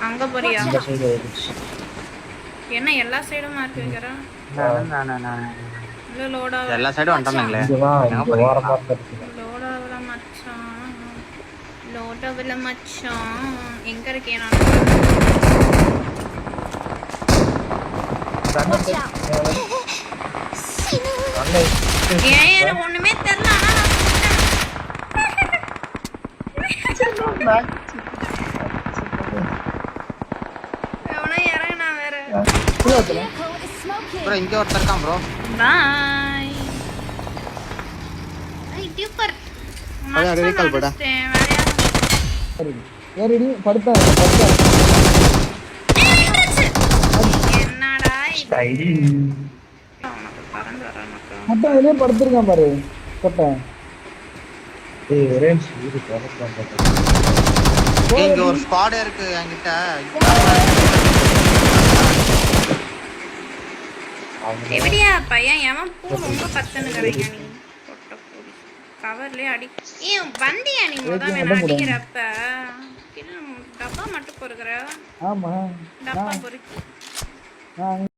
அங்க போறியா? இந்த சைடு வந்துச்சு. என்ன எல்லா சைடும் மார்க் வைக்கிறா? இல்ல லோட் ஆகல. எல்லா சைடும் வந்துட்டானுங்களே. இங்க வா, இங்க ஓரமா இருக்கு. லோட் ஆகல மச்சான். லோட் ஆகல மச்சான். எங்க இருக்கேன் நான்? ஏன் எனக்கு ஒண்ணுமே தெரியல. ஆனா எவனா இறங்குனா வேற. ப்ரோ இங்க ஒருத்தர் இருக்கான் ப்ரோ. பாய். ஐ டியூப்பர். அட ரீகால் போடா. ஏறிடி படுத்தா. என்னடா இது? மொட்டை அதுலயே படுத்திருக்கான் பாரு கொட்டை. ஒரே சீரு இங்க ஒரு ஸ்குவாட் இருக்கு என்கிட்ட. எப்படியா பையன் எவன் பூ ரொம்ப பத்தனுங்கறீங்க நீ? கொட்ட பூடி கவர்லயே அடி. ஏன் வந்தியா நீ முதல்ல நான் அடிக்கிறப்ப டப்பா மட்டும் பொறுக்குற. ஆமா டப்பா பொறுக்கி